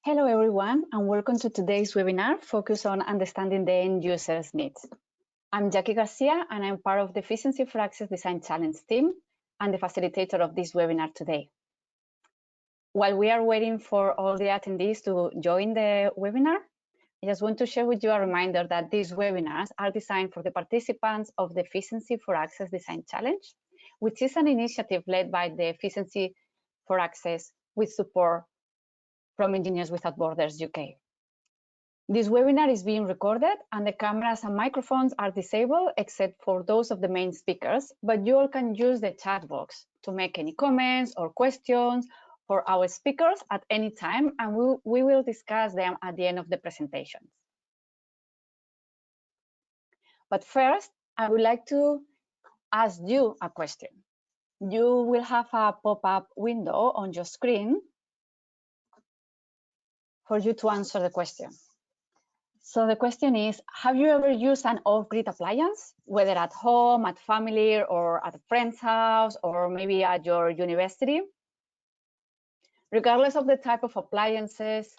Hello everyone, and welcome to today's webinar focused on understanding the end user's needs. I'm Jackie Garcia, and I'm part of the Efficiency for Access Design Challenge team and the facilitator of this webinar today. While we are waiting for all the attendees to join the webinar, I just want to share with you a reminder that these webinars are designed for the participants of the Efficiency for Access Design Challenge, which is an initiative led by the Efficiency for Access with support from Engineers Without Borders UK. This webinar is being recorded and the cameras and microphones are disabled except for those of the main speakers, but you all can use the chat box to make any comments or questions for our speakers at any time, and we will discuss them at the end of the presentations. But first, I would like to ask you a question. You will have a pop-up window on your screen for you to answer the question. So the question is, have you ever used an off-grid appliance, whether at home, at family, or at a friend's house, or maybe at your university? Regardless of the type of appliances,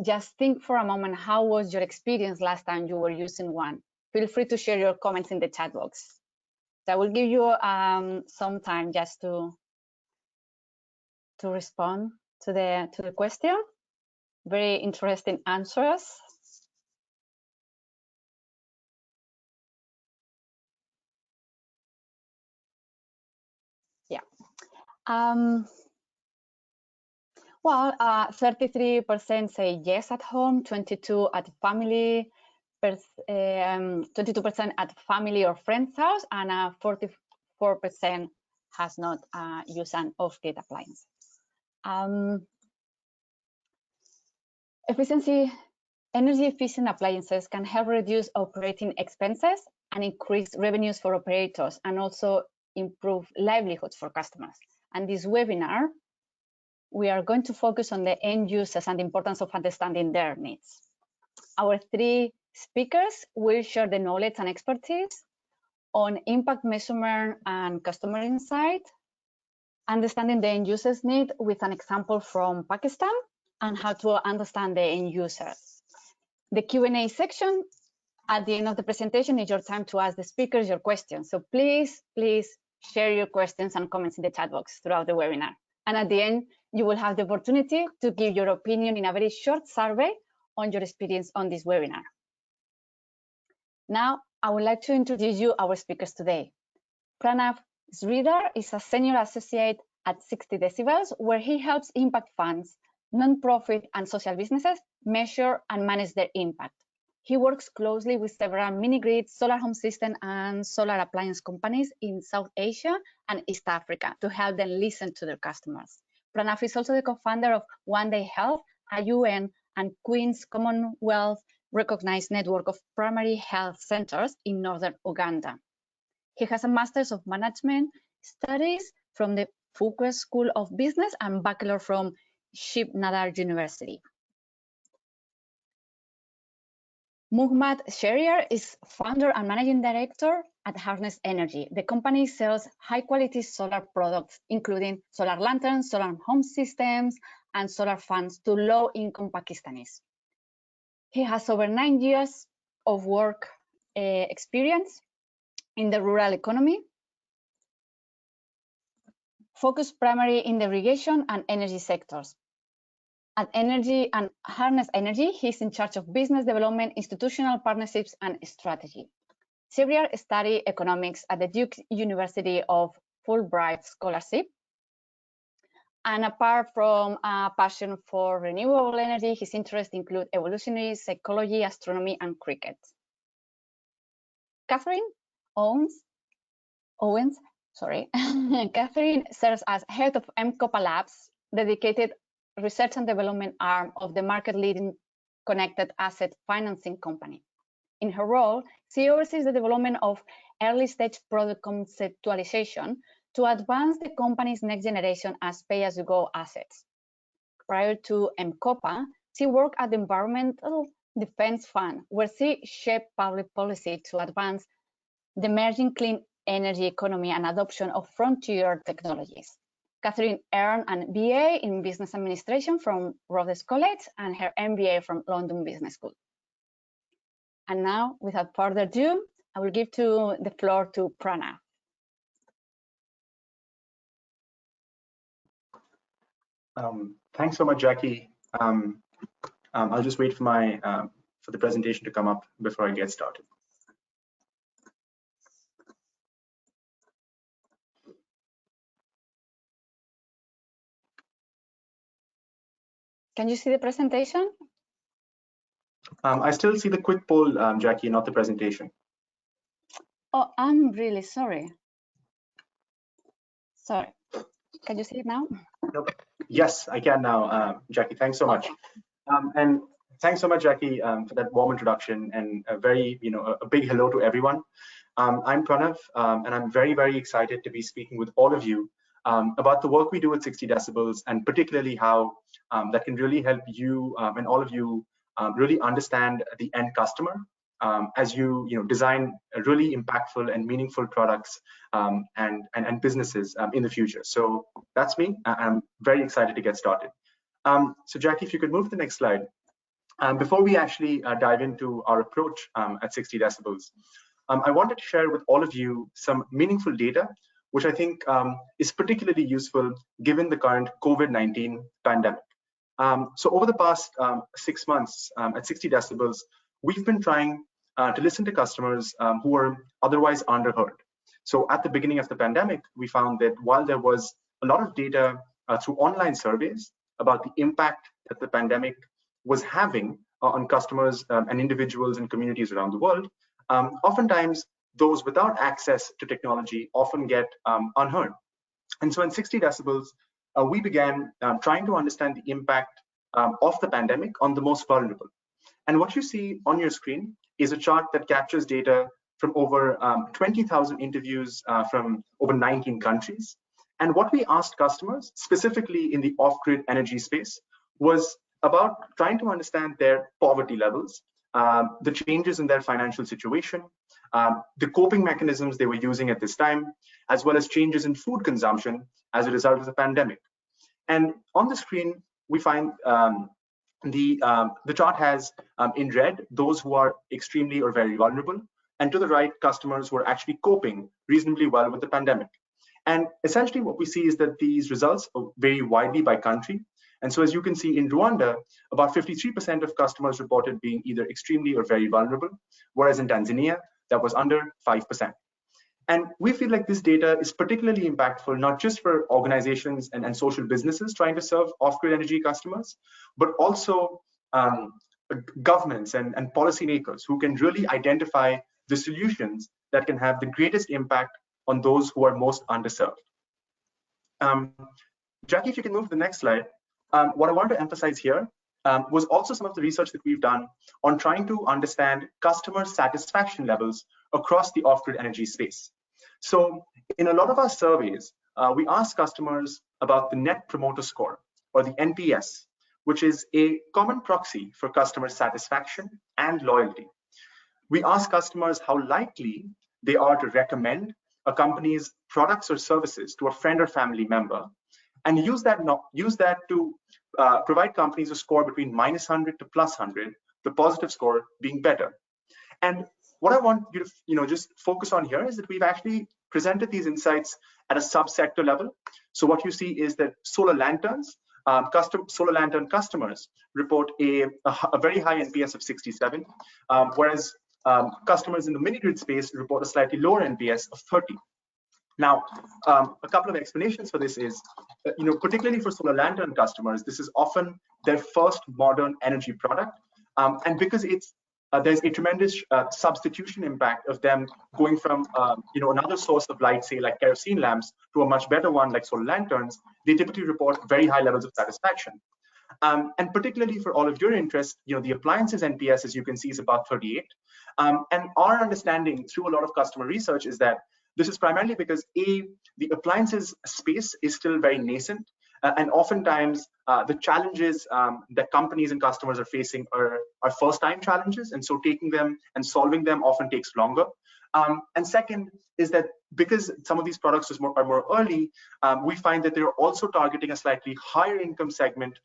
just think for a moment, how was your experience last time you were using one? Feel free to share your comments in the chat box. So I will give you some time just to respond to the question. Very interesting answers. Yeah. Well, 33% say yes at home, 22% at family, 22% at family or friend's house, and 44% has not used an off-grid appliance. Energy efficient appliances can help reduce operating expenses and increase revenues for operators, and also improve livelihoods for customers. And this webinar, we are going to focus on the end users and the importance of understanding their needs. Our three speakers will share the knowledge and expertise on impact measurement and customer insight, understanding the end user's need with an example from Pakistan, and how to understand the end users. The Q&A section at the end of the presentation is your time to ask the speakers your questions. So please share your questions and comments in the chat box throughout the webinar. And at the end, you will have the opportunity to give your opinion in a very short survey on your experience on this webinar. Now, I would like to introduce you our speakers today. Pranav Sridhar is a senior associate at 60 Decibels, where he helps impact funds, non-profit and social businesses measure and manage their impact. He works closely with several mini-grids, solar home system and solar appliance companies in South Asia and East Africa to help them listen to their customers. Pranav is also the co-founder of One Day Health, a UN and Queen's Commonwealth recognized network of primary health centers in northern Uganda. He has a Master's of Management Studies from the Fuqua School of Business and Bachelor from Shehryar University. Muhammad Shehryar is founder and managing director at Harness Energy. The company sells high-quality solar products, including solar lanterns, solar home systems, and solar fans to low-income Pakistanis. He has over 9 years of work experience in the rural economy, focused primarily in the irrigation and energy sectors. At Energy and Harness Energy, he's in charge of business development, institutional partnerships, and strategy. Shehryar studied economics at the Duke University of Fulbright Scholarship. And apart from a passion for renewable energy, his interests include evolutionary psychology, astronomy, and cricket. Katherine Owens, Katherine serves as head of M-KOPA Labs, dedicated research and development arm of the market-leading connected asset financing company. In her role, she oversees the development of early-stage product conceptualization to advance the company's next generation as pay-as-you-go assets. Prior to M-KOPA, she worked at the Environmental Defense Fund, where she shaped public policy to advance the emerging clean energy economy and adoption of frontier technologies. Katherine earned an BA in Business Administration from Rhodes College and her MBA from London Business School. And now, without further ado, I will give the floor to Pranav. Thanks so much, Jackie. I'll just wait for the presentation to come up before I get started. Can you see the presentation? I still see the quick poll, Jackie, not the presentation. Oh, I'm really sorry. Sorry. Can you see it now? Nope. Yes, I can now, Jackie. Thanks so much. And thanks so much, Jackie, for that warm introduction and a very, a big hello to everyone. I'm Pranav, and I'm very, very excited to be speaking with all of you about the work we do at 60 Decibels, and particularly how that can really help you and all of you really understand the end customer as you design really impactful and meaningful products and businesses in the future. So that's me. I'm very excited to get started. So Jackie, if you could move to the next slide. Before we actually dive into our approach at 60 Decibels, I wanted to share with all of you some meaningful data, which I think is particularly useful given the current COVID-19 pandemic. So over the past 6 months at 60 Decibels, we've been trying to listen to customers who were otherwise underheard. So at the beginning of the pandemic, we found that while there was a lot of data through online surveys about the impact that the pandemic was having on customers and individuals and communities around the world, oftentimes those without access to technology often get unheard. And so in 60 Decibels, we began trying to understand the impact of the pandemic on the most vulnerable. And what you see on your screen is a chart that captures data from over 20,000 interviews from over 19 countries. And what we asked customers, specifically in the off-grid energy space, was about trying to understand their poverty levels, the changes in their financial situation, the coping mechanisms they were using at this time, as well as changes in food consumption as a result of the pandemic. And on the screen, we find the chart has in red those who are extremely or very vulnerable, and to the right, customers who are actually coping reasonably well with the pandemic. And essentially what we see is that these results vary widely by country. And so as you can see in Rwanda, about 53% of customers reported being either extremely or very vulnerable, whereas in Tanzania, that was under 5%. And we feel like this data is particularly impactful, not just for organizations and social businesses trying to serve off-grid energy customers, but also governments and policymakers who can really identify the solutions that can have the greatest impact on those who are most underserved. Jackie, if you can move to the next slide. What I want to emphasize here was also some of the research that we've done on trying to understand customer satisfaction levels across the off-grid energy space. So in a lot of our surveys, we ask customers about the Net Promoter Score, or the NPS, which is a common proxy for customer satisfaction and loyalty. We ask customers how likely they are to recommend a company's products or services to a friend or family member, and use that to provide companies a score between -100 to +100, the positive score being better. And what I want you to just focus on here is that we've actually presented these insights at a subsector level. So what you see is that solar lanterns, solar lantern customers report a very high NPS of 67, whereas customers in the mini grid space report a slightly lower NPS of 30. Now, a couple of explanations for this is, particularly for solar lantern customers, this is often their first modern energy product, and because there's a tremendous substitution impact of them going from another source of light, say like kerosene lamps, to a much better one like solar lanterns. They typically report very high levels of satisfaction. And particularly for all of your interest, the appliances NPS, as you can see, is about 38. And our understanding through a lot of customer research is that this is primarily because the appliances space is still very nascent, And oftentimes, the challenges that companies and customers are facing are first-time challenges, and so taking them and solving them often takes longer. And second is that because some of these products are more early, we find that they're also targeting a slightly higher income segment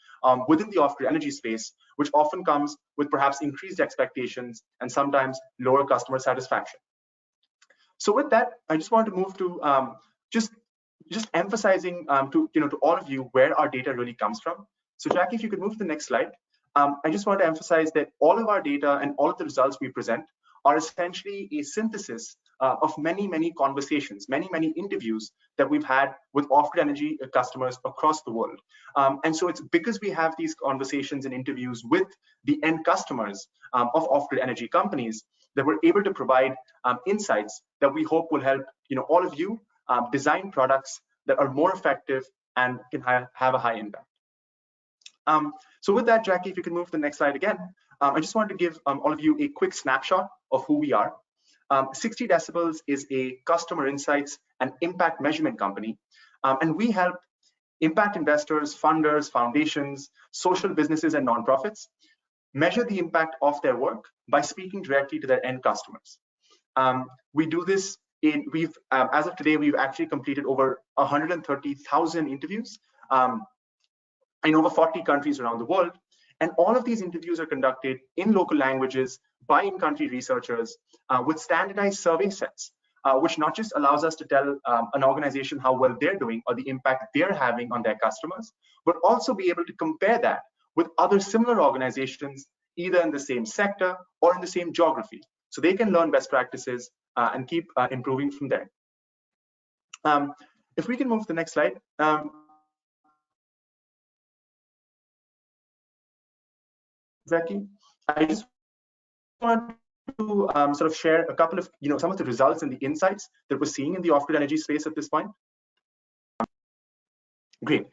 within the off-grid energy space, which often comes with perhaps increased expectations and sometimes lower customer satisfaction. So with that, I just want to move to just emphasizing to all of you where our data really comes from. So Jackie, if you could move to the next slide. I just want to emphasize that all of our data and all of the results we present are essentially a synthesis of many conversations, many interviews that we've had with off-grid energy customers across the world. And so it's because we have these conversations and interviews with the end customers of off-grid energy companies that we're able to provide insights that we hope will help all of you design products that are more effective and can have a high impact. So with that, Jackie, if you can move to the next slide again, I just wanted to give all of you a quick snapshot of who we are. 60 Decibels is a customer insights and impact measurement company, and we help impact investors, funders, foundations, social businesses, and nonprofits measure the impact of their work by speaking directly to their end customers. We do this as of today, we've actually completed over 130,000 interviews in over 40 countries around the world. And all of these interviews are conducted in local languages by in-country researchers with standardized survey sets, which not just allows us to tell an organization how well they're doing or the impact they're having on their customers, but also be able to compare that with other similar organizations, either in the same sector or in the same geography. So they can learn best practices and keep improving from there. If we can move to the next slide. Jackie, I just want to sort of share a couple of some of the results and the insights that we're seeing in the off-grid energy space at this point. Great.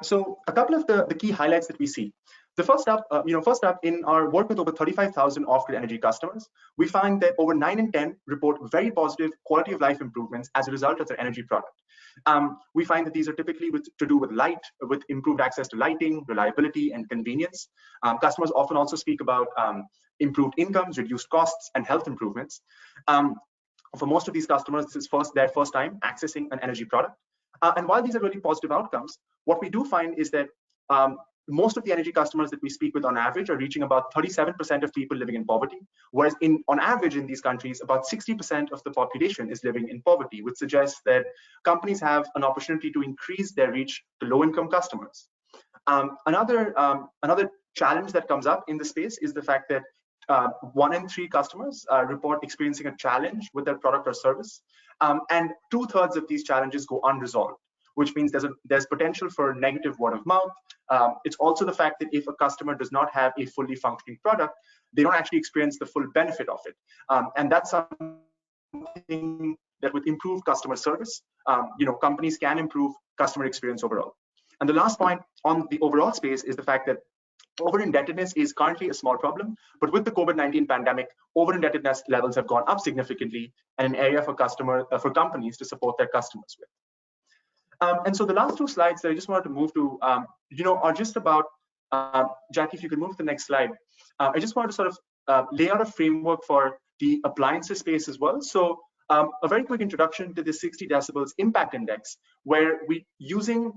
So a couple of the key highlights that we see. The first up, in our work with over 35,000 off-grid energy customers, we find that over 9 in 10 report very positive quality of life improvements as a result of their energy product. We find that these are typically to do with light, with improved access to lighting, reliability, and convenience. Customers often also speak about improved incomes, reduced costs, and health improvements. For most of these customers, this is their first time accessing an energy product. And while these are really positive outcomes, what we do find is that most of the energy customers that we speak with on average are reaching about 37% of people living in poverty, whereas on average in these countries, about 60% of the population is living in poverty, which suggests that companies have an opportunity to increase their reach to low-income customers. Another challenge that comes up in the space is the fact that 1 in 3 customers report experiencing a challenge with their product or service, and 2/3 of these challenges go unresolved, which means there's potential for negative word of mouth. It's also the fact that if a customer does not have a fully functioning product, they don't actually experience the full benefit of it. And that's something that with improved customer service, companies can improve customer experience overall. And the last point on the overall space is the fact that over-indebtedness is currently a small problem, but with the COVID-19 pandemic, over-indebtedness levels have gone up significantly, and an area for companies to support their customers with. And so the last 2 slides that I just wanted to move to, are just about, Jackie, if you could move to the next slide. I just wanted to sort of lay out a framework for the appliances space as well. So a very quick introduction to the 60 Decibels Impact Index, where we using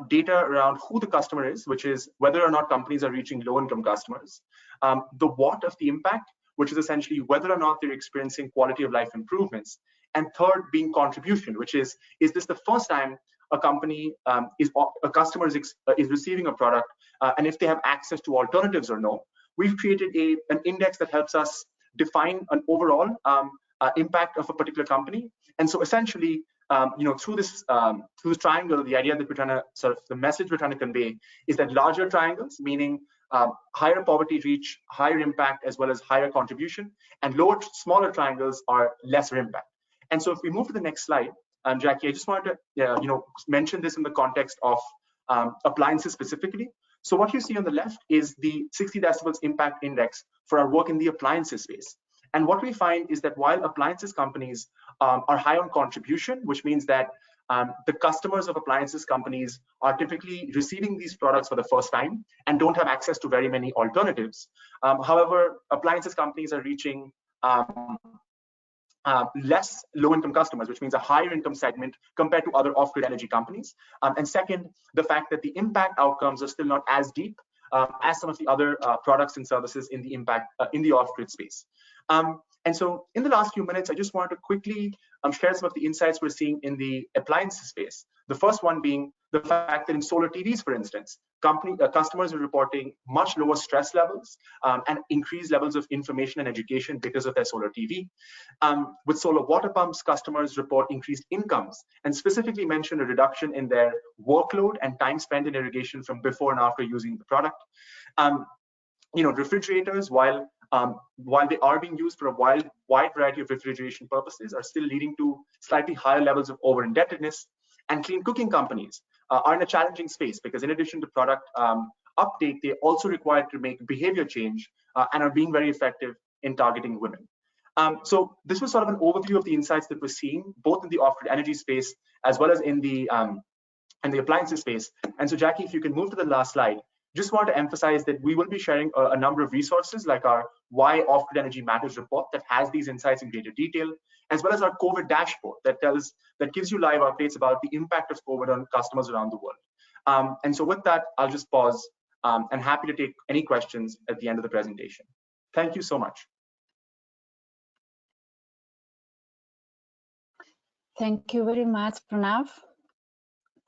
data around who the customer is, which is whether or not companies are reaching low-income customers, the what of the impact, which is essentially whether or not they're experiencing quality of life improvements, and third being contribution, which is this the first time a customer is receiving a product, and if they have access to alternatives or no. We've created an index that helps us define an overall impact of a particular company. And so essentially, through this triangle, the idea that we're trying to the message we're trying to convey is that larger triangles, meaning higher poverty reach, higher impact, as well as higher contribution, and smaller triangles are lesser impact. And so if we move to the next slide, Jackie, I just wanted to mention this in the context of appliances specifically. So what you see on the left is the 60 Decibels Impact Index for our work in the appliances space. And what we find is that while appliances companies are high on contribution, which means that the customers of appliances companies are typically receiving these products for the first time and don't have access to very many alternatives. However, appliances companies are reaching less low-income customers, which means a higher income segment compared to other off-grid energy companies. And second, the fact that the impact outcomes are still not as deep as some of the other products and services in the in the off-grid space. And so in the last few minutes, I just wanted to quickly share some of the insights we're seeing in the appliances space. The first one being the fact that in solar TVs, for instance, customers are reporting much lower stress levels and increased levels of information and education because of their solar TV. With solar water pumps, customers report increased incomes and specifically mention a reduction in their workload and time spent in irrigation from before and after using the product. Refrigerators, while they are being used for a wide variety of refrigeration purposes, are still leading to slightly higher levels of over-indebtedness. And clean cooking companies are in a challenging space because in addition to product uptake, they also require to make behavior change and are being very effective in targeting women. So this was sort of an overview of the insights that we're seeing, both in the off-grid energy space as well as in the appliances space. And so Jackie, if you can move to the last slide, just want to emphasize that we will be sharing a number of resources like our Why Off-Grid Energy Matters report that has these insights in greater detail, as well as our COVID dashboard that gives you live updates about the impact of COVID on customers around the world. And so with that, I'll just pause and happy to take any questions at the end of the presentation. Thank you so much. Thank you very much, Pranav,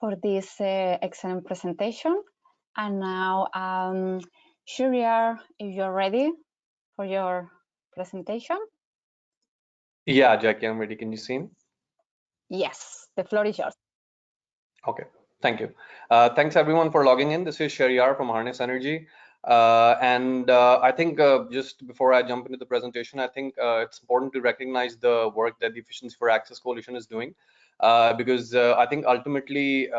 for this excellent presentation. And now, Shehryar, if you're ready for your presentation. Yeah, Jackie, I'm ready. Can you see me? Yes, the floor is yours. Okay, thank you. Thanks everyone for logging in. This is Shehryar from Harness Energy. I think just before I jump into the presentation, I think it's important to recognize the work that the Efficiency for Access Coalition is doing. Because I think ultimately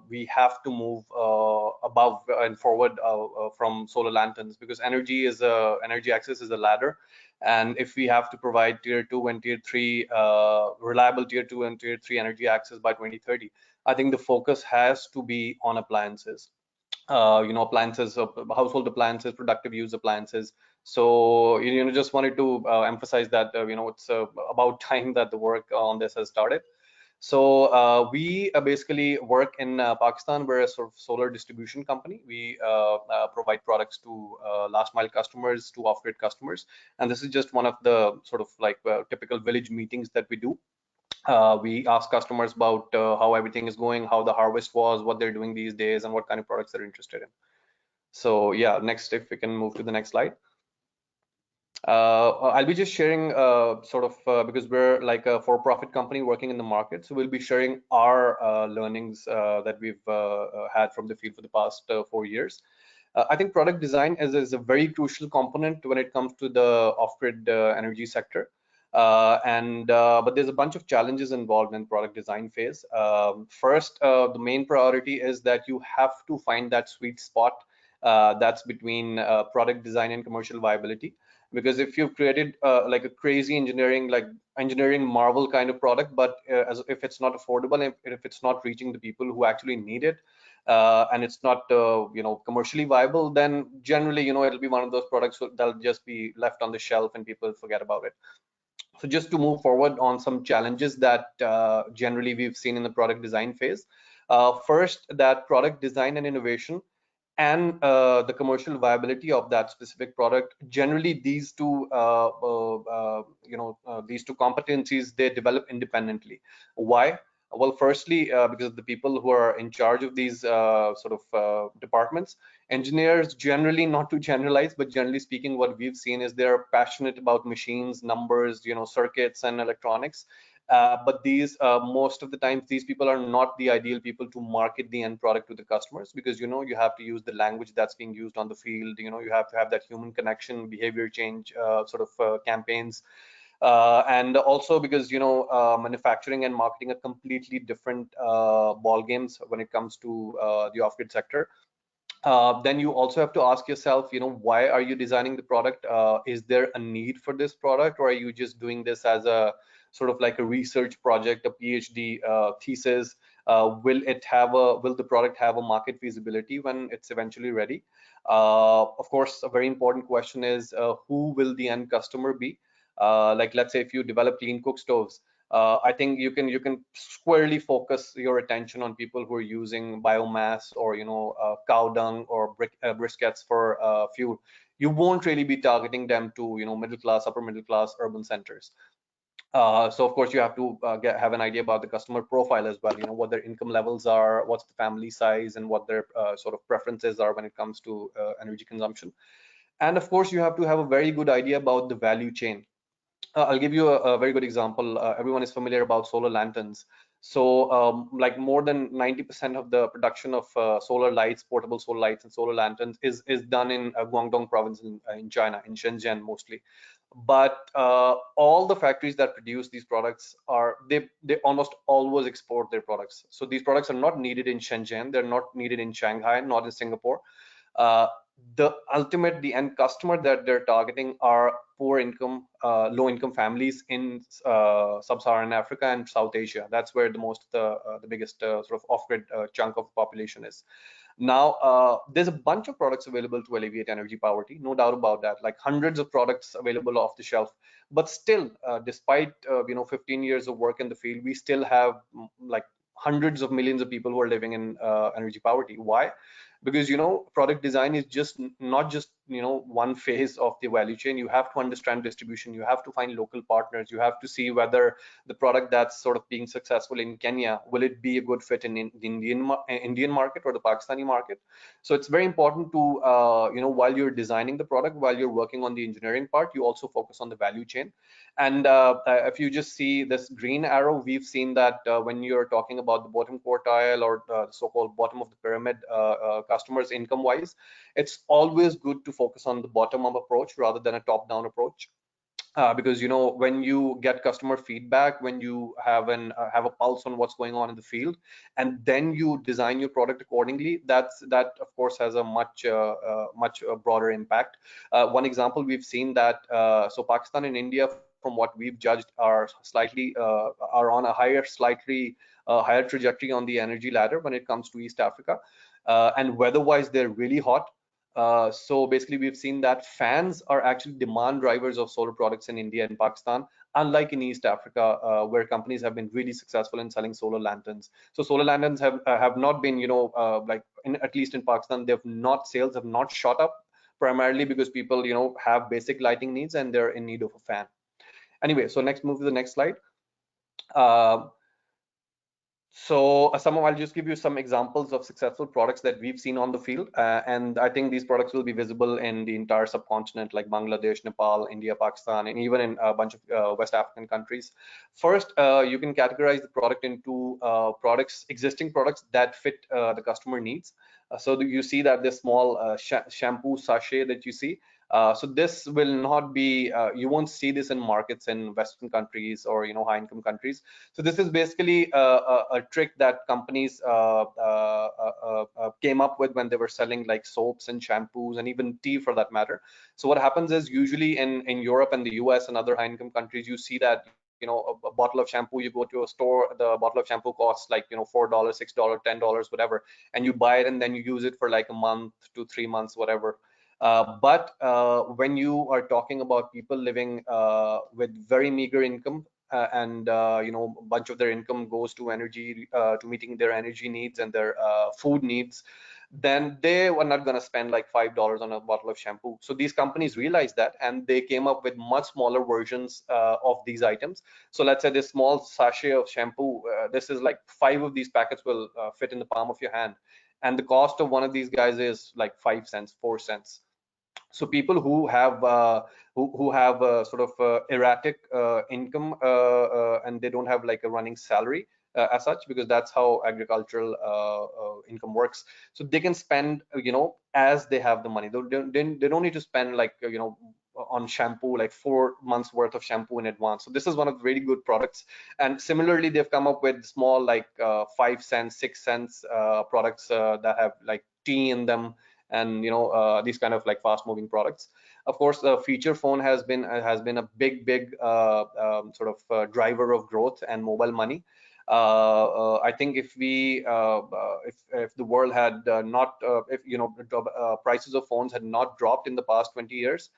we have to move above and forward from solar lanterns, because energy access is a ladder, and if we have to provide tier 2 and tier 3 reliable tier 2 and tier 3 energy access by 2030, I think the focus has to be on appliances. Appliances, household appliances, productive use appliances. So just wanted to emphasize that it's about time that the work on this has started. So we basically work in Pakistan. We're a sort of solar distribution company. We provide products to last mile customers, to off-grid customers. And this is just one of the sort of like typical village meetings that we do. We ask customers about how everything is going, how the harvest was, what they're doing these days, and what kind of products they're interested in. So yeah, next, if we can move to the next slide. I'll be just sharing because we're like a for-profit company working in the market. So we'll be sharing our learnings that we've had from the field for the past 4 years. I think product design is a very crucial component when it comes to the off-grid energy sector. But there's a bunch of challenges involved in product design phase. First, the main priority is that you have to find that sweet spot that's between product design and commercial viability. Because if you've created like a crazy engineering marvel kind of product, but if it's not affordable, if it's not reaching the people who actually need it, and it's not commercially viable, then generally it'll be one of those products that'll just be left on the shelf and people forget about it. So just to move forward on some challenges that generally we've seen in the product design phase. First, that product design and innovation and the commercial viability of that specific product. Generally, these two competencies, they develop independently. Why? Well, firstly, because the people who are in charge of these departments, engineers generally, not to generalize, but generally speaking, what we've seen is they're passionate about machines, numbers, circuits and electronics. But these most of the times these people are not the ideal people to market the end product to the customers, because you have to use the language that's being used on the field. You have to have that human connection, behavior change campaigns. And also because manufacturing and marketing are completely different ball games when it comes to the off-grid sector. Then you also have to ask yourself, why are you designing the product? Is there a need for this product, or are you just doing this as a sort of like a research project, a PhD thesis, Will the product have a market feasibility when it's eventually ready? Of course, a very important question is who will the end customer be? Like, let's say if you develop clean cook stoves, I think you can squarely focus your attention on people who are using biomass or cow dung or briquettes for fuel. You won't really be targeting them to middle class, upper middle class, urban centers. So of course you have to have an idea about the customer profile as well. What their income levels are, what's the family size, and what their sort of preferences are when it comes to energy consumption. And of course you have to have a very good idea about the value chain. I'll give you a very good example. Everyone is familiar about solar lanterns. So like more than 90% of the production of solar lights, portable solar lights and solar lanterns is done in Guangdong province in China, in Shenzhen mostly. But all the factories that produce these products they almost always export their products. So these products are not needed in Shenzhen, they're not needed in Shanghai, not in Singapore. Uh, the end customer that they're targeting are poor income, low income families in sub-Saharan Africa and South Asia. That's where the biggest sort of off-grid chunk of the population is. Now, there's a bunch of products available to alleviate energy poverty, no doubt about that, like hundreds of products available off the shelf. But still, despite 15 years of work in the field, we still have like hundreds of millions of people who are living in energy poverty. Why? Because product design is just not just one phase of the value chain. You have to understand distribution, you have to find local partners, you have to see whether the product that's sort of being successful in Kenya, will it be a good fit in the Indian market or the Pakistani market. So it's very important to while you're designing the product, while you're working on the engineering part, you also focus on the value chain. And if you just see this green arrow, we've seen that when you're talking about the bottom quartile or the so-called bottom of the pyramid customers income wise, it's always good to focus on the bottom up approach rather than a top down approach. Because when you get customer feedback, when you have a pulse on what's going on in the field, and then you design your product accordingly, that of course has a much broader impact. One example we've seen that so Pakistan and India, from what we've judged, are on a slightly higher trajectory on the energy ladder when it comes to East Africa, and weather-wise they're really hot. So basically, we've seen that fans are actually demand drivers of solar products in India and Pakistan, unlike in East Africa, where companies have been really successful in selling solar lanterns. So solar lanterns have not been, like at least in Pakistan, sales have not shot up, primarily because people, have basic lighting needs and they're in need of a fan. Anyway, so move to the next slide. So I'll just give you some examples of successful products that we've seen on the field, and I think these products will be visible in the entire subcontinent, like Bangladesh, Nepal, India, Pakistan, and even in a bunch of West African countries. First, you can categorize the product into existing products that fit the customer needs. So you see that this small shampoo sachet that you see, so this will not be, you won't see this in markets in Western countries or high income countries. So this is basically a trick that companies came up with when they were selling like soaps and shampoos and even tea for that matter. So what happens is, usually in Europe and the US and other high income countries, you see that a bottle of shampoo, you go to a store, the bottle of shampoo costs like $4, $6, $10, whatever, and you buy it and then you use it for like a month to 3 months, whatever. But when you are talking about people living with very meager income, and a bunch of their income goes to energy, to meeting their energy needs and their food needs, then they were not going to spend like $5 on a bottle of shampoo. So these companies realized that, and they came up with much smaller versions of these items. So let's say this small sachet of shampoo, this is like 5 of these packets will fit in the palm of your hand, and the cost of one of these guys is like 5 cents, 4 cents. So people who have sort of erratic income, and they don't have like a running salary as such, because that's how agricultural income works. So they can spend as they have the money. They don't need to spend like on shampoo like 4 months worth of shampoo in advance. So this is one of the really good products. And similarly, they've come up with small like 5 cents, 6 cents products that have like tea in them, and these kind of like fast moving products. Of course, the feature phone has been a big sort of driver of growth and mobile money. I think if if the world had prices of phones had not dropped in the past 20 years,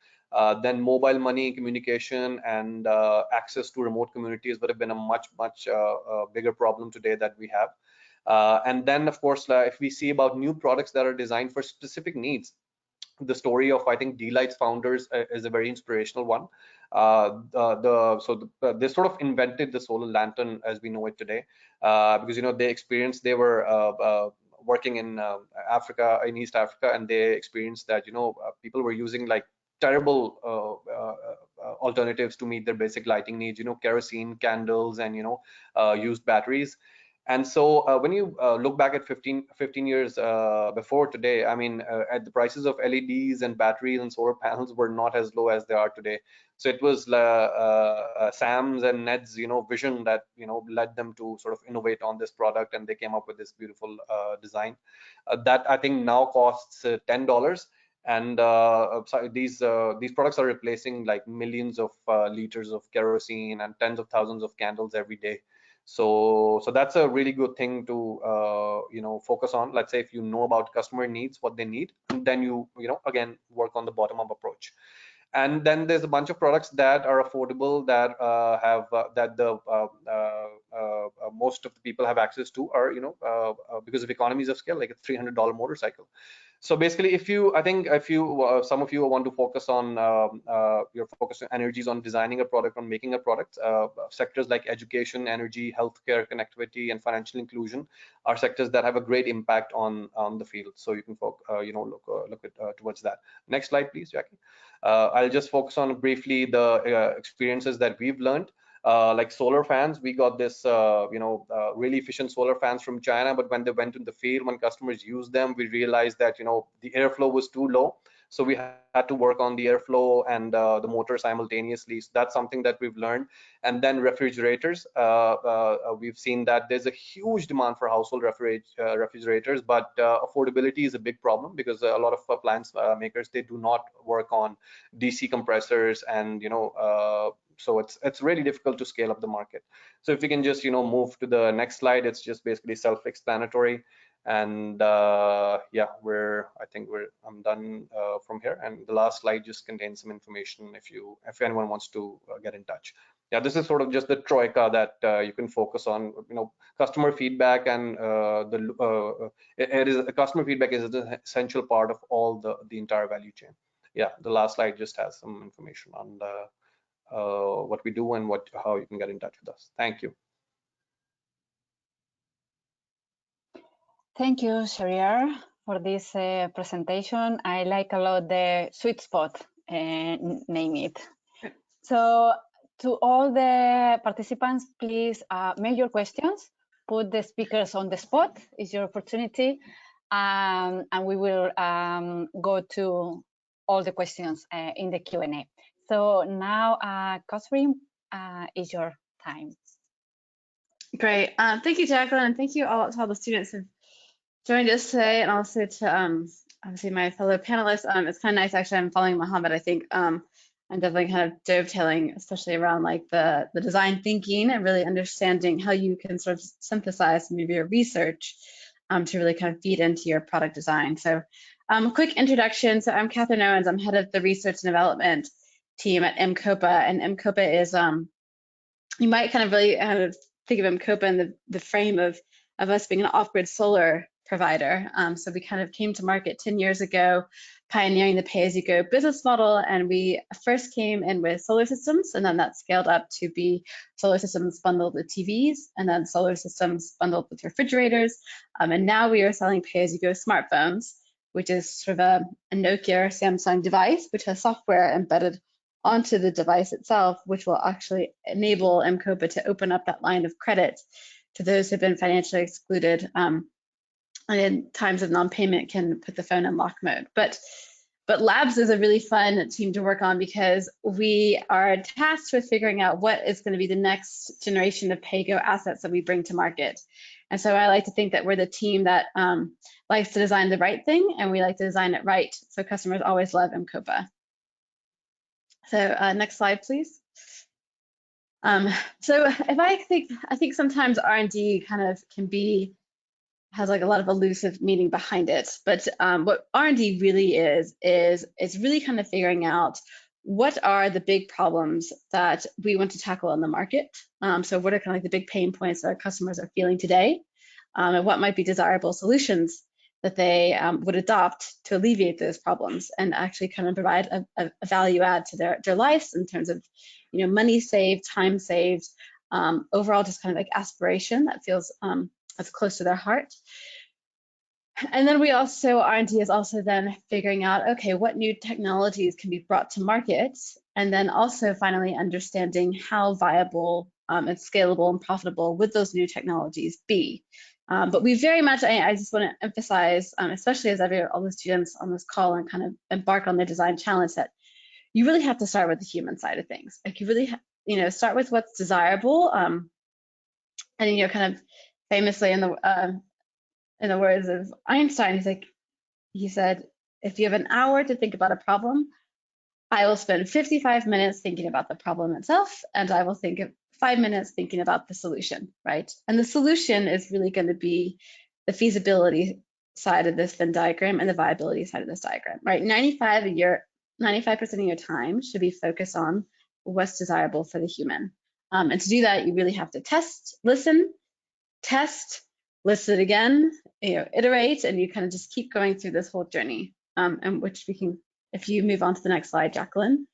then mobile money, communication, and access to remote communities would have been a much bigger problem today that we have. And then, of course, if we see about new products that are designed for specific needs, the story of, I think, D-Light's founders is a very inspirational one. They sort of invented the solar lantern as we know it today, because they were working in Africa, in East Africa, and they experienced that people were using like terrible alternatives to meet their basic lighting needs, kerosene, candles, and used batteries. And so when you look back at 15 years before today, I mean, at the prices of LEDs and batteries and solar panels were not as low as they are today. So it was Sam's and Ned's, vision that, led them to sort of innovate on this product, and they came up with this beautiful design that I think now costs $10. And these products are replacing like millions of liters of kerosene and tens of thousands of candles every day. So that's a really good thing to focus on. Let's say if you know about customer needs, what they need, and then you again work on the bottom-up approach. And then there's a bunch of products that are affordable, that most of the people have access to, are because of economies of scale, like a $300 motorcycle. So basically, some of you want to focus on your focus energies on designing a product, on making a product, sectors like education, energy, healthcare, connectivity, and financial inclusion are sectors that have a great impact on the field. So you can look at towards that. Next slide, please, Jackie. I'll just focus on briefly the experiences that we've learned. Like solar fans, we got this really efficient solar fans from China, but when they went in the field, when customers used them, we realized that the airflow was too low, so we had to work on the airflow and the motor simultaneously. So that's something that we've learned. And then refrigerators, we've seen that there's a huge demand for household refrigerators, but affordability is a big problem, because a lot of appliance makers, they do not work on DC compressors, and so it's really difficult to scale up the market. So if we can just move to the next slide, it's just basically self-explanatory. And yeah, I'm done from here. And the last slide just contains some information if anyone wants to get in touch. Yeah, this is sort of just the troika that you can focus on. Customer feedback, and customer feedback is an essential part of all the entire value chain. Yeah, the last slide just has some information on what we do and how you can get in touch with us. Thank you. Thank you, Shehryar, for this presentation. I like a lot the sweet spot, name it. So to all the participants, please mail your questions, put the speakers on the spot, it's your opportunity, and we will go to all the questions in the Q&A. So now, Katherine, is your time. Great. Thank you, Jacqueline, and thank you to all the students who've joined us today, and also to obviously my fellow panelists. It's kind of nice, actually. I'm following Mohammed. I think I'm definitely kind of dovetailing, especially around like the design thinking and really understanding how you can sort of synthesize maybe your research to really kind of feed into your product design. So quick introduction. So I'm Katherine Owens. I'm head of the research and development team at M-KOPA, and M-KOPA is you might kind of really think of M-KOPA in the frame of us being an off-grid solar provider. So we kind of came to market 10 years ago, pioneering the pay-as-you-go business model. And we first came in with solar systems, and then that scaled up to be solar systems bundled with TVs, and then solar systems bundled with refrigerators. And now we are selling pay-as-you-go smartphones, which is sort of a Nokia or Samsung device, which has software embedded onto the device itself, which will actually enable M-KOPA to open up that line of credit to those who have been financially excluded, and in times of non-payment can put the phone in lock mode. But Labs is a really fun team to work on, because we are tasked with figuring out what is going to be the next generation of pay-go assets that we bring to market. And so I like to think that we're the team that likes to design the right thing, and we like to design it right, so customers always love M-KOPA. So next slide, please. So if I think sometimes R&D kind of has like a lot of elusive meaning behind it, but what R&D really is really kind of figuring out what are the big problems that we want to tackle in the market. So what are kind of like the big pain points that our customers are feeling today, and what might be desirable solutions that they would adopt to alleviate those problems and actually kind of provide a value add to their lives in terms of, you know, money saved, time saved, overall just kind of like aspiration that feels that's close to their heart. And then R&D is also then figuring out, okay, what new technologies can be brought to market, and then also finally understanding how viable and scalable and profitable would those new technologies be. But we very much, I just want to emphasize, especially as all the students on this call and kind of embark on the design challenge, that you really have to start with the human side of things. Like you really, start with what's desirable. And, kind of famously in the words of Einstein, he said, if you have an hour to think about a problem, I will spend 55 minutes thinking about the problem itself, and I will think of 5 minutes thinking about the solution, right? And the solution is really going to be the feasibility side of this Venn diagram and the viability side of this diagram, right? 95% of your time should be focused on what's desirable for the human. And to do that, you really have to listen again, iterate, and you kind of just keep going through this whole journey. And which we can, if you move on to the next slide, Jacqueline,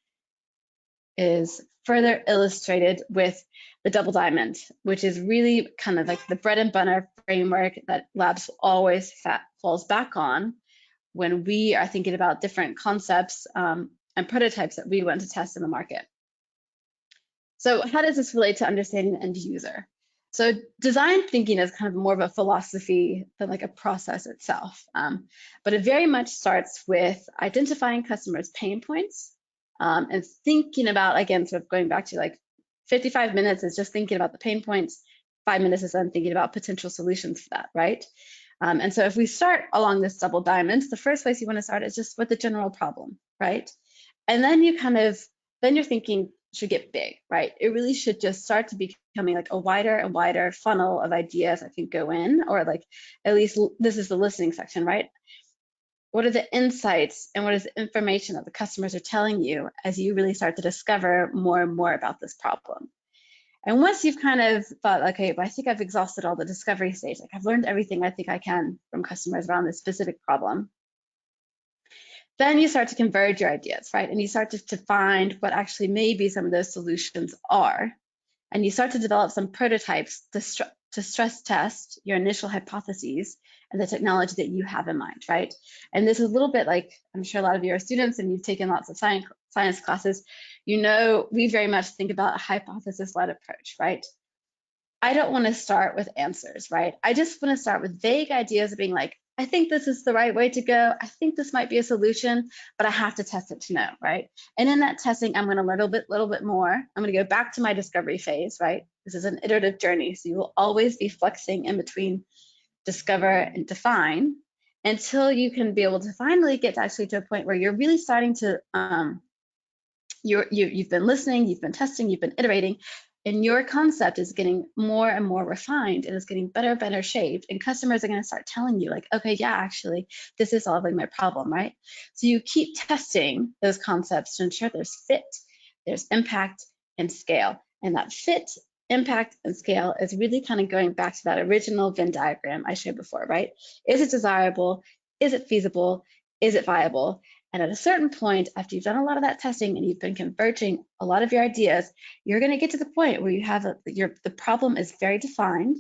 is further illustrated with the double diamond, which is really kind of like the bread and butter framework that labs always falls back on when we are thinking about different concepts and prototypes that we want to test in the market. So how does this relate to understanding the end user? So design thinking is kind of more of a philosophy than like a process itself. But it very much starts with identifying customers' pain points and thinking about, again, sort of going back to like 55 minutes is just thinking about the pain points. 5 minutes is then thinking about potential solutions for that, right? And so if we start along this double diamond, the first place you want to start is just with the general problem, right? And then your thinking should get big, right? It really should just start to becoming like a wider and wider funnel of ideas that can go in, or like at least this is the listening section, right? What are the insights and what is the information that the customers are telling you as you really start to discover more and more about this problem? And once you've kind of thought, okay, but I think I've exhausted all the discovery stage, like I've learned everything I think I can from customers around this specific problem, then you start to converge your ideas, right? And you start to find what actually maybe some of those solutions are. And you start to develop some prototypes to stress test your initial hypotheses and the technology that you have in mind, right? And this is a little bit like, I'm sure a lot of you are students and you've taken lots of science classes, we very much think about a hypothesis-led approach, right? I don't want to start with answers, right? I just want to start with vague ideas of being like, I think this is the right way to go. I think this might be a solution, but I have to test it to know, right? And in that testing, I'm going to learn a little bit more. I'm going to go back to my discovery phase, right? This is an iterative journey, so you will always be flexing in between discover and define until you can be able to finally get actually to a point where you're really starting to, you've been listening, you've been testing, you've been iterating, and your concept is getting more and more refined and it's getting better shaped, and customers are going to start telling you like, okay, yeah, actually this is solving my problem, right? So you keep testing those concepts to ensure there's fit, there's impact and scale. And that fit, impact and scale is really kind of going back to that original Venn diagram I showed before, right? Is it desirable? Is it feasible? Is it viable? And at a certain point, after you've done a lot of that testing and you've been converging a lot of your ideas, you're going to get to the point where you have the problem is very defined.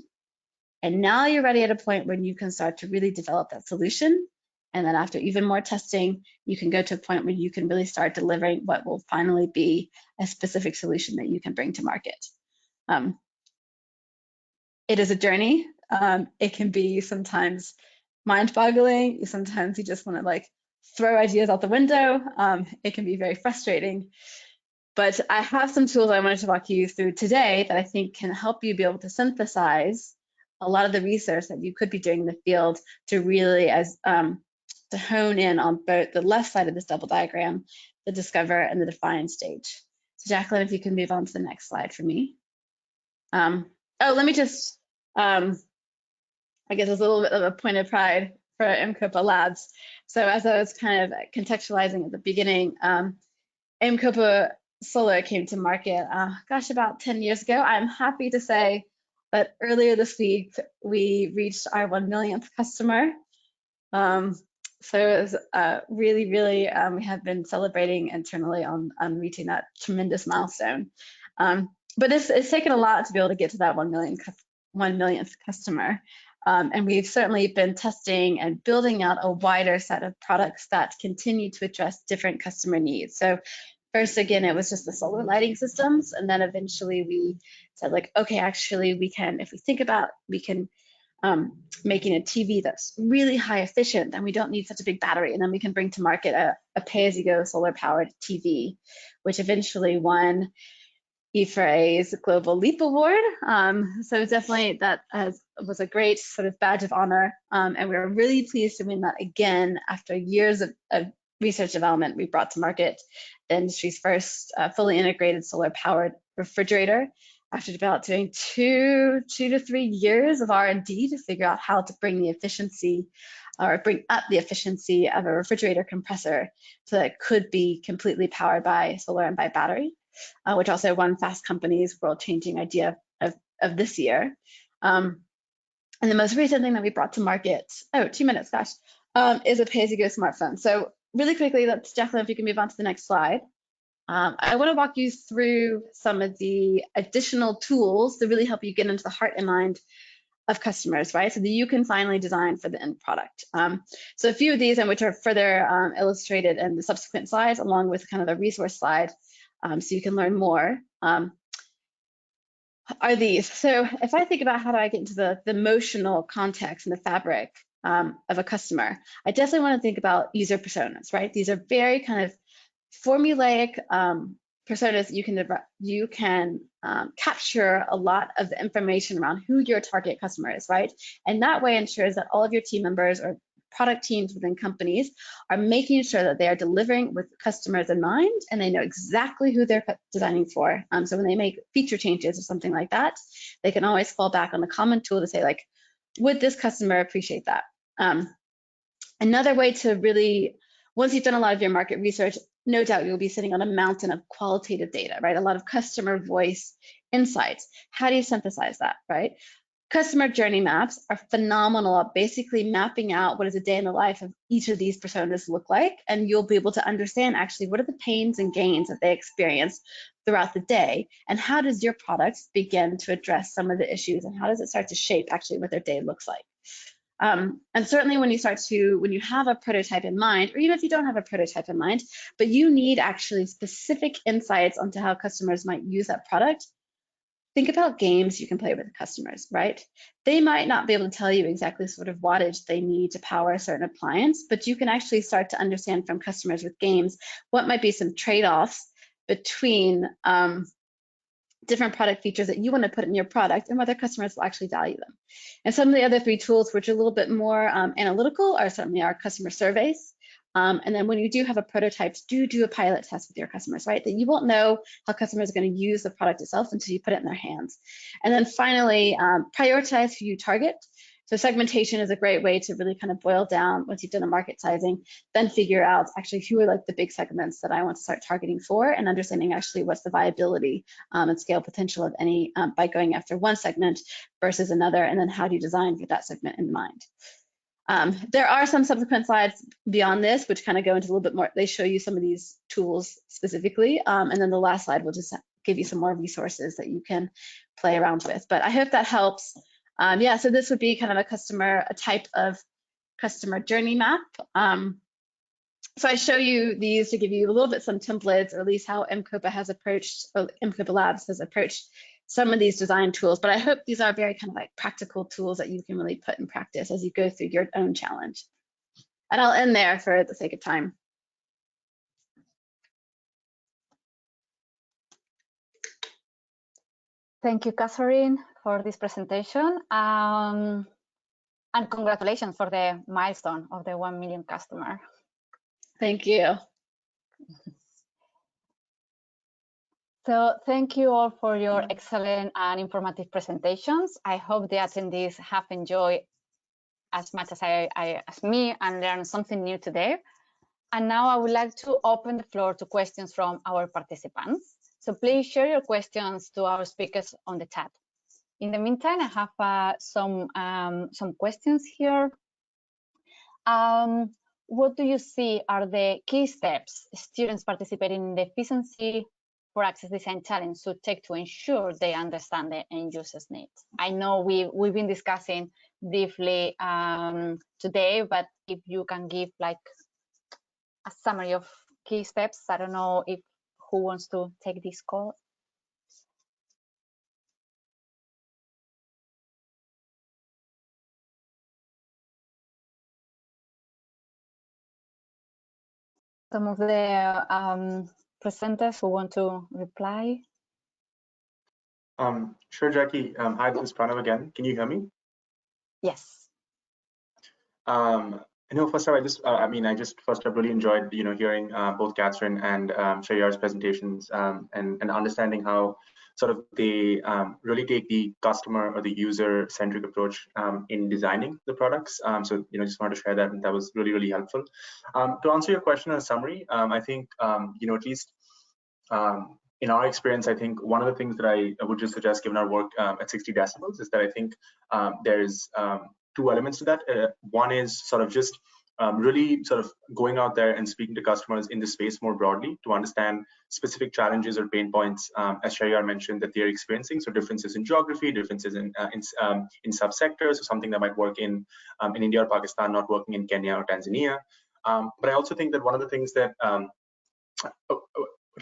And now you're ready at a point when you can start to really develop that solution. And then after even more testing, you can go to a point where you can really start delivering what will finally be a specific solution that you can bring to market. It is a journey. It can be sometimes mind-boggling. Sometimes you just want to like throw ideas out the window. It can be very frustrating. But I have some tools I wanted to walk you through today that I think can help you be able to synthesize a lot of the research that you could be doing in the field to really to hone in on both the left side of this double diagram, the discover and the define stage. Jacqueline, if you can move on to the next slide for me. Oh, let me just, I guess it's a little bit of a point of pride for M-KOPA Labs. So as I was kind of contextualizing at the beginning, M-KOPA Solar came to market, gosh, about 10 years ago. I'm happy to say that earlier this week, we reached our 1 millionth customer. So it was really, really, we have been celebrating internally on reaching that tremendous milestone. But it's taken a lot to be able to get to that 1 millionth customer. And we've certainly been testing and building out a wider set of products that continue to address different customer needs. So first, again, it was just the solar lighting systems. And then eventually we said, like, okay, actually we can, if we think about, we can making a TV that's really high efficient and we don't need such a big battery. And then we can bring to market a pay-as-you-go solar powered TV, which eventually won E4A's Global Leap Award. So definitely that was a great sort of badge of honor. And we were really pleased to win that again after years of research development. We brought to market the industry's first fully integrated solar powered refrigerator after about doing two to 3 years of R&D to figure out how to bring the efficiency or bring up the efficiency of a refrigerator compressor so that it could be completely powered by solar and by battery, which also won Fast Company's world-changing idea of this year. And the most recent thing that we brought to market, 2 minutes, gosh, is a pay-as-you-go smartphone. So really quickly, Jacqueline, if you can move on to the next slide. I want to walk you through some of the additional tools to really help you get into the heart and mind of customers, right? So that you can finally design for the end product. So a few of these, and which are further illustrated in the subsequent slides, along with kind of the resource slide, so you can learn more, are these. So if I think about how do I get into the emotional context and the fabric of a customer, I definitely want to think about user personas, right? These are very kind of formulaic personas. You can capture a lot of the information around who your target customer is, right? And that way ensures that all of your team members or product teams within companies are making sure that they are delivering with customers in mind and they know exactly who they're designing for. So when they make feature changes or something like that, they can always fall back on the common tool to say, like, would this customer appreciate that? Another way to really, once you've done a lot of your market research, no doubt you'll be sitting on a mountain of qualitative data, right? A lot of customer voice insights. How do you synthesize that, right? Customer journey maps are phenomenal at basically mapping out what does a day in the life of each of these personas look like, and you'll be able to understand actually what are the pains and gains that they experience throughout the day, and how does your product begin to address some of the issues, and how does it start to shape actually what their day looks like. And certainly when you have a prototype in mind, or even if you don't have a prototype in mind, but you need actually specific insights onto how customers might use that product, think about games you can play with the customers, right? They might not be able to tell you exactly sort of wattage they need to power a certain appliance, but you can actually start to understand from customers with games what might be some trade-offs between different product features that you want to put in your product and whether customers will actually value them. And some of the other three tools, which are a little bit more analytical, are certainly our customer surveys. And then when you do have a prototype, do a pilot test with your customers, right? That you won't know how customers are going to use the product itself until you put it in their hands. And then finally, prioritize who you target. So segmentation is a great way to really kind of boil down, once you've done a market sizing, then figure out actually who are like the big segments that I want to start targeting for, and understanding actually what's the viability and scale potential of any by going after one segment versus another, and then how do you design with that segment in mind. There are some subsequent slides beyond this, which kind of go into a little bit more, they show you some of these tools specifically, and then the last slide will just give you some more resources that you can play around with. But I hope that helps. Yeah, so this would be kind of a type of customer journey map. So I show you these to give you a little bit some templates, or at least how M-KOPA has approached, or M-KOPA Labs has approached some of these design tools. But I hope these are very kind of like practical tools that you can really put in practice as you go through your own challenge. And I'll end there for the sake of time. Thank you, Katherine, for this presentation. And congratulations for the milestone of the 1 million customer. Thank you. So thank you all for your excellent and informative presentations. I hope the attendees have enjoyed as much as as me and learned something new today. And now I would like to open the floor to questions from our participants. So please share your questions to our speakers on the chat. In the meantime, I have some questions here. What do you see are the key steps students participating in the Efficiency for Access Design Challenge should take to ensure they understand the end users' needs? I know we've been discussing briefly today, but if you can give like a summary of key steps, I don't know if who wants to take this call. Some of the presenters who want to reply. Sure, Jackie. Hi, this is Pranav again. Can you hear me? Yes. First off, I just first off really enjoyed, hearing both Katherine and Shehryar's presentations and understanding how sort of they really take the customer or the user-centric approach in designing the products. So, just wanted to share that, and that was really, really helpful. To answer your question in a summary, I think, at least in our experience, I think one of the things that I would just suggest, given our work at 60 Decibels, is that I think there's two elements to that. One is sort of just really sort of going out there and speaking to customers in the space more broadly to understand specific challenges or pain points, as Shehryar mentioned, that they're experiencing. So differences in geography, differences in subsectors, so something that might work in India or Pakistan, not working in Kenya or Tanzania. But I also think that one of the things that at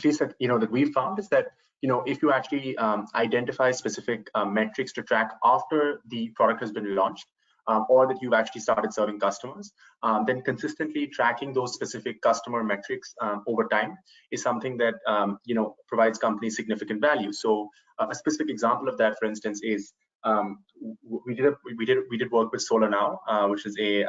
least that that we've found is that if you actually identify specific metrics to track after the product has been launched, or that you've actually started serving customers, then consistently tracking those specific customer metrics over time is something that provides companies significant value. So a specific example of that, for instance, is we did work with Solar Now, which is a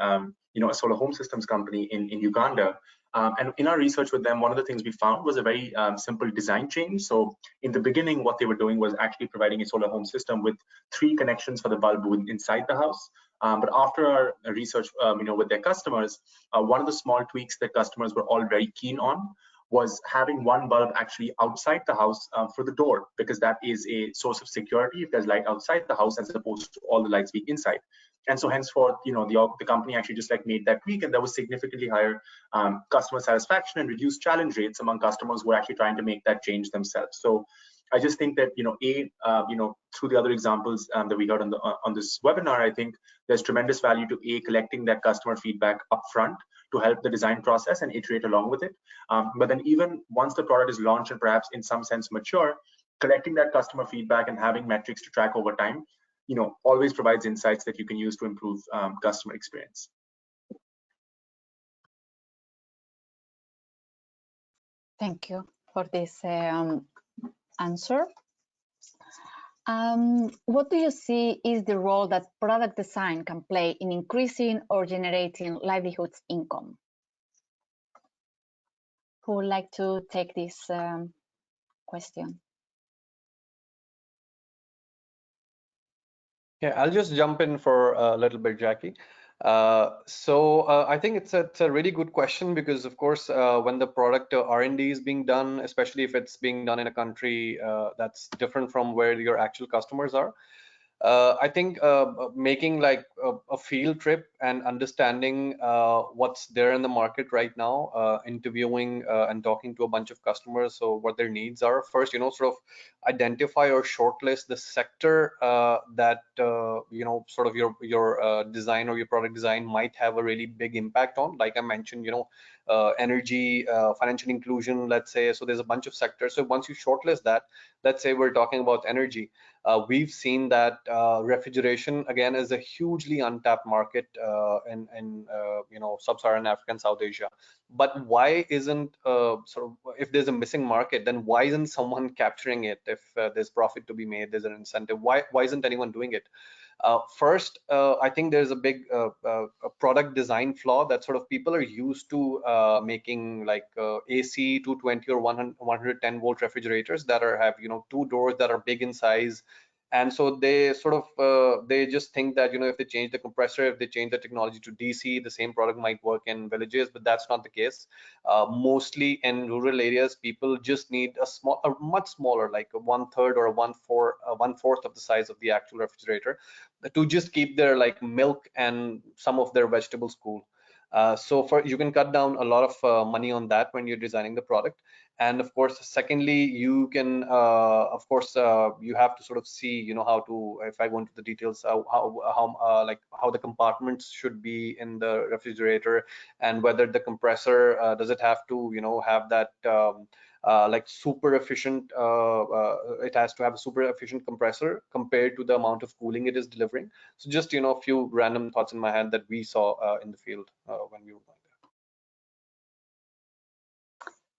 solar home systems company in Uganda. And in our research with them, one of the things we found was a very simple design change. So in the beginning, what they were doing was actually providing a solar home system with 3 connections for the bulb inside the house. But after our research, with their customers, one of the small tweaks that customers were all very keen on was having 1 bulb actually outside the house for the door, because that is a source of security if there's light outside the house as opposed to all the lights being inside. And so henceforth, the company actually just made that tweak, and there was significantly higher customer satisfaction and reduced challenge rates among customers who are actually trying to make that change themselves. So I just think that through the other examples that we heard on this webinar, I think there's tremendous value to collecting that customer feedback upfront to help the design process and iterate along with it. But then even once the product is launched and perhaps in some sense mature, collecting that customer feedback and having metrics to track over time, always provides insights that you can use to improve customer experience. Thank you for this answer. What do you see is the role that product design can play in increasing or generating livelihoods income? Who would like to take this question? Yeah, I'll just jump in for a little bit, Jackie. So I think it's a really good question, because of course when the product R&D is being done, especially if it's being done in a country that's different from where your actual customers are, I think making like a field trip and understanding what's there in the market right now, interviewing and talking to a bunch of customers, so what their needs are. First, sort of identify or shortlist the sector that sort of your design or your product design might have a really big impact on. Like I mentioned, energy, financial inclusion, let's say. So there's a bunch of sectors. So once you shortlist that, let's say we're talking about energy, we've seen that refrigeration again is a hugely untapped market in sub-Saharan Africa and South Asia. But why isn't if there's a missing market, then why isn't someone capturing it? If there's profit to be made, there's an incentive. Why isn't anyone doing it? First, I think there's a big a product design flaw that sort of people are used to making like AC 220 or 110 volt refrigerators that have two doors that are big in size. And so they sort of they just think that if they change the compressor, if they change the technology to DC, the same product might work in villages, but that's not the case. Mostly in rural areas, people just need a much smaller, like a 1/3 or a 1/4 of the size of the actual refrigerator, to just keep their like milk and some of their vegetables cool. So you can cut down a lot of money on that when you're designing the product. And of course, secondly, you can of course you have to sort of see how to, if I go into the details, how the compartments should be in the refrigerator, and whether the compressor does it have to have that like super efficient, it has to have a super efficient compressor compared to the amount of cooling it is delivering. So just a few random thoughts in my head that we saw in the field when we were going there.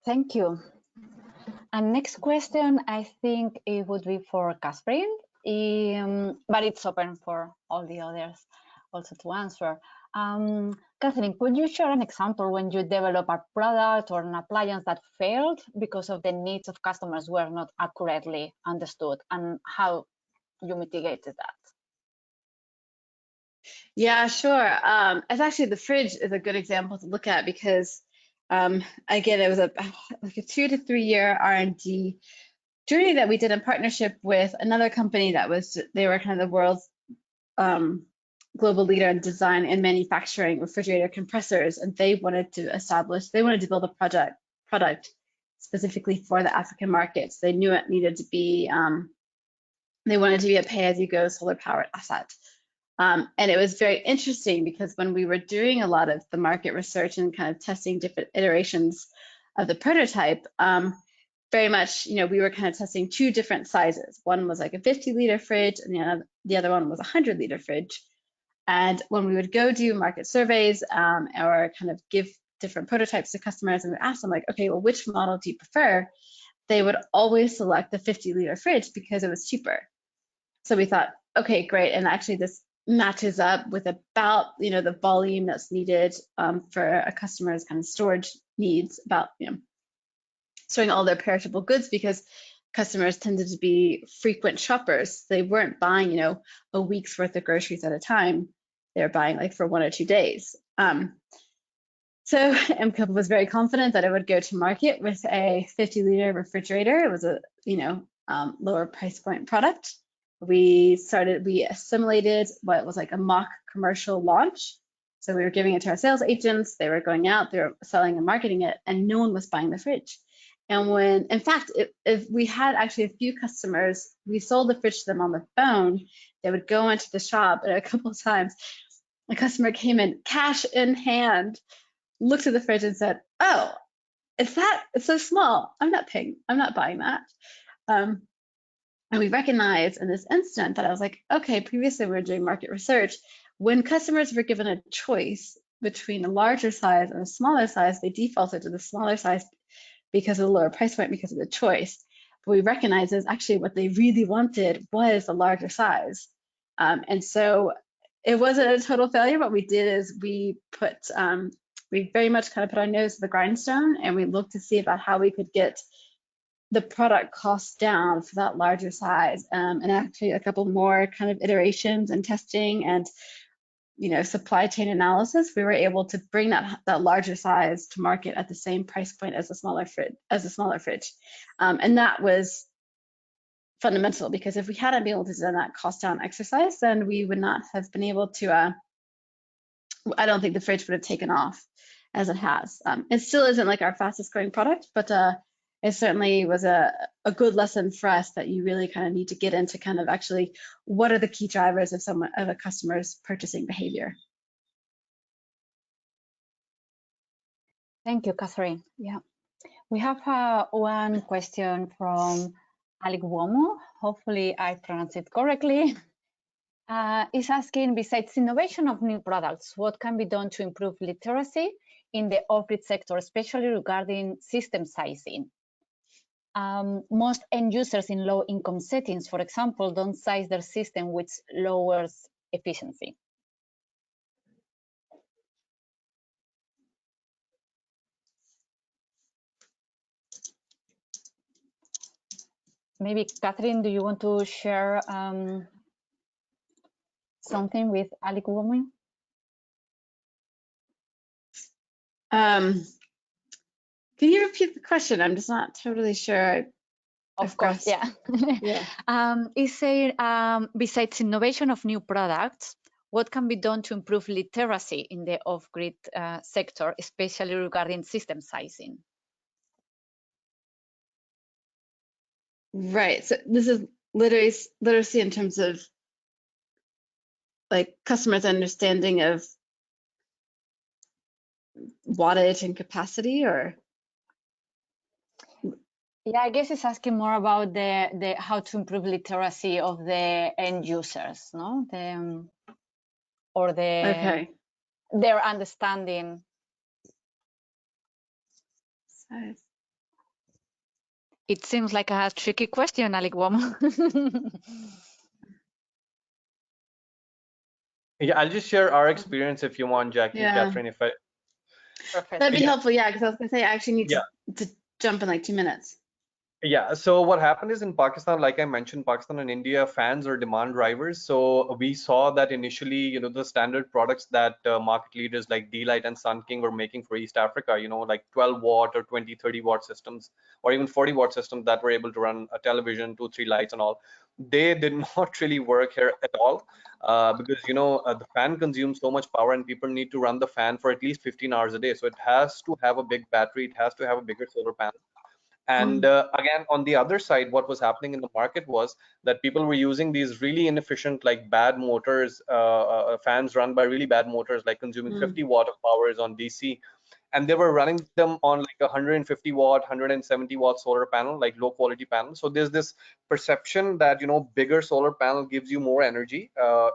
Thank you. And next question, I think it would be for Katherine, but it's open for all the others also to answer. Katherine, could you share an example when you develop a product or an appliance that failed because of the needs of customers were not accurately understood, and how you mitigated that? Yeah, sure. It's actually, the fridge is a good example to look at, because again, it was like a 2 to 3 year R&D journey that we did in partnership with another company they were kind of the world's global leader in design and manufacturing refrigerator compressors, and they wanted to build a product specifically for the African markets. They knew it needed to be they wanted to be a pay-as-you-go solar powered asset. And it was very interesting, because when we were doing a lot of the market research and kind of testing different iterations of the prototype, very much, we were kind of testing 2 different sizes. One was like a 50-liter fridge, and the other one was a 100-liter fridge. And when we would go do market surveys or kind of give different prototypes to customers and we ask them, like, okay, well, which model do you prefer? They would always select the 50-liter fridge because it was cheaper. So we thought, okay, great. And actually this matches up with about, the volume that's needed for a customer's kind of storage needs, about, storing all their perishable goods, because customers tended to be frequent shoppers. They weren't buying, a week's worth of groceries at a time. They were buying like for 1 or 2 days. So M-KOPA was very confident that it would go to market with a 50-liter refrigerator. It was a, lower price point product. We assimilated what was like a mock commercial launch. So we were giving it to our sales agents. They were going out, they were selling and marketing it, and no one was buying the fridge. And in fact, if we had actually a few customers, we sold the fridge to them on the phone. They would go into the shop, and a couple of times a customer came in, cash in hand, looked at the fridge and said, "Oh, it's so small. I'm not buying that." And we recognized in this instant that I was like, okay, previously we were doing market research. When customers were given a choice between a larger size and a smaller size, they defaulted to the smaller size because of the lower price point, because of the choice. But we recognized is actually what they really wanted was a larger size. And so it wasn't a total failure. What we did is we very much kind of put our nose to the grindstone, and we looked to see about how we could get the product cost down for that larger size. And actually a couple more kind of iterations and testing and supply chain analysis, we were able to bring that larger size to market at the same price point as a smaller fridge. And that was fundamental, because if we hadn't been able to do that cost down exercise, then we would not have been able to I don't think the fridge would have taken off as it has. It still isn't like our fastest growing product, but it certainly was a good lesson for us, that you really kind of need to get into kind of actually what are the key drivers of a customer's purchasing behavior. Thank you, Katherine. Yeah, we have one question from Alec Womo. Hopefully I pronounced it correctly. Is asking, besides innovation of new products, what can be done to improve literacy in the off-grid sector, especially regarding system sizing? most end users in low income settings, for example, don't size their system, which lowers efficiency. Maybe Katherine, do you want to share something with Alec Woman? Can you repeat the question? I'm just not totally sure. Of course, yeah. Yeah. It's saying, besides innovation of new products, what can be done to improve literacy in the off-grid sector, especially regarding system sizing? Right. So this is literacy in terms of like customers' understanding of wattage and capacity, or? Yeah, I guess it's asking more about the how to improve literacy of the end users, no? Okay. Their understanding. Size. It seems like a tricky question, Alec Woman. Yeah, I'll just share our experience if you want, Jackie, Yeah. Katherine, if I. Perfect. That'd be Yeah. helpful, yeah, because I was gonna say I actually need to jump in like 2 minutes. Yeah, so what happened is in Pakistan, like I mentioned, Pakistan and India, fans are demand drivers. So we saw that initially, the standard products that market leaders like D-Lite and Sun King were making for East Africa, like 12 watt or 20, 30 watt systems, or even 40 watt systems that were able to run a television, 2, 3 lights and all. They did not really work here at all because, the fan consumes so much power and people need to run the fan for at least 15 hours a day. So it has to have a big battery. It has to have a bigger solar panel. And again, on the other side, what was happening in the market was that people were using these really inefficient, like bad motors, fans run by really bad motors, like consuming 50 watt of powers on DC. And they were running them on like 150 watt, 170 watt solar panel, like low quality panel. So there's this perception that, bigger solar panel gives you more energy,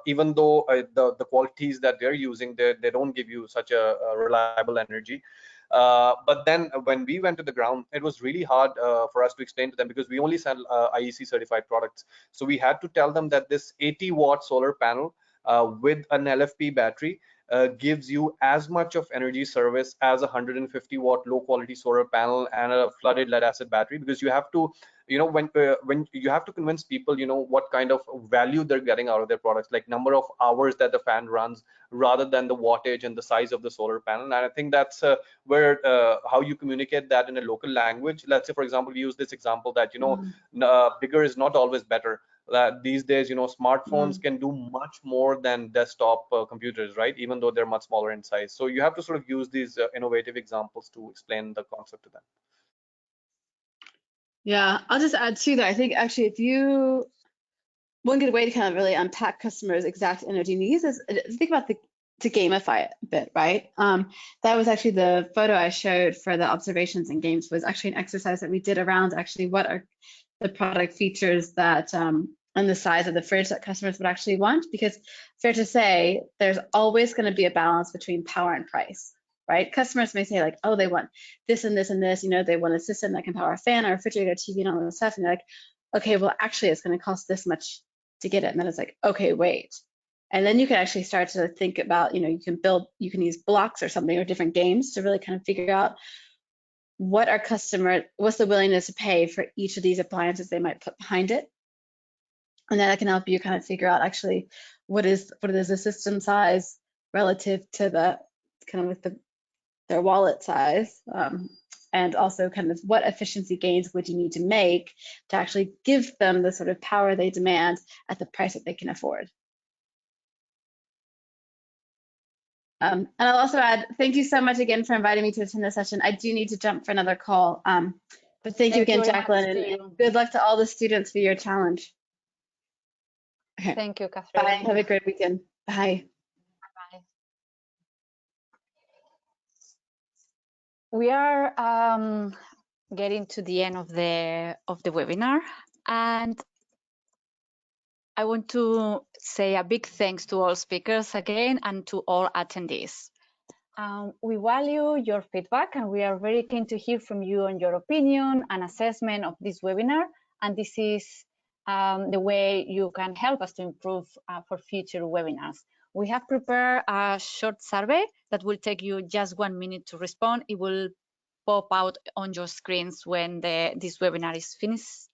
even though the qualities that they're using, they don't give you such a reliable energy. But then when we went to the ground, it was really hard for us to explain to them because we only sell IEC certified products. So we had to tell them that this 80 watt solar panel with an LFP battery gives you as much of energy service as a 150 watt low quality solar panel and a flooded lead acid battery, because you have to, when you have to convince people, what kind of value they're getting out of their products, like number of hours that the fan runs rather than the wattage and the size of the solar panel. And I think that's where how you communicate that in a local language. Let's say, for example, we use this example that, bigger is not always better. That these days, smartphones can do much more than desktop computers, right? Even though they're much smaller in size. So you have to sort of use these innovative examples to explain the concept to them. Yeah, I'll just add to that. I think actually, one good way to kind of really unpack customers' exact energy needs is think about to gamify it a bit, right? That was actually the photo I showed for the observations and games, was actually an exercise that we did around actually what are the product features that and the size of the fridge that customers would actually want. Because fair to say, there's always going to be a balance between power and price, right? Customers may say like, oh, they want this and this and this, they want a system that can power a fan or a refrigerator, TV, and all this stuff. And they're like, okay, well, actually, it's going to cost this much to get it. And then it's like, okay, wait. And then you can actually start to think about, you can use blocks or something or different games to really kind of figure out what's the willingness to pay for each of these appliances they might put behind it. And then that can help you kind of figure out actually what is the system size relative to the kind of with their wallet size. And also kind of what efficiency gains would you need to make to actually give them the sort of power they demand at the price that they can afford. And I'll also add, thank you so much again for inviting me to attend this session. I do need to jump for another call. But thank you again, Jacqueline, and good luck to all the students for your challenge. Okay. Thank you, Katherine. Bye. Have a great weekend. Bye. Bye. We are getting to the end of the webinar, and I want to say a big thanks to all speakers again and to all attendees. We value your feedback and we are very keen to hear from you on your opinion and assessment of this webinar. And this is the way you can help us to improve for future webinars. We have prepared a short survey that will take you just 1 minute to respond. It will pop out on your screens when this webinar is finished.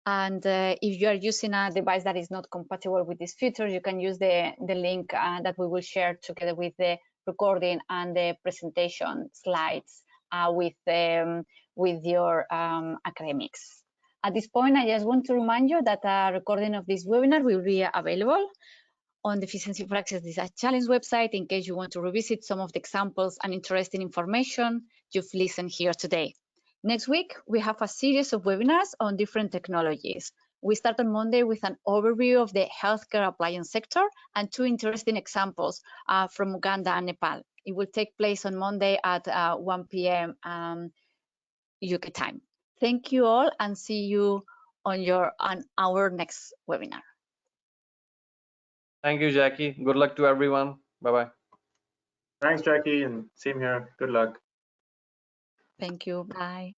And if you are using a device that is not compatible with this feature, you can use the link that we will share together with the recording and the presentation slides with your academics. At this point, I just want to remind you that a recording of this webinar will be available on the Efficiency for Access Design Challenge website in case you want to revisit some of the examples and interesting information you've listened here today. Next week, we have a series of webinars on different technologies. We start on Monday with an overview of the healthcare appliance sector and 2 interesting examples from Uganda and Nepal. It will take place on Monday at 1 p.m. UK time. Thank you all and see you on our next webinar. Thank you, Jackie. Good luck to everyone. Bye-bye. Thanks, Jackie, and same here. Good luck. Thank you. Bye.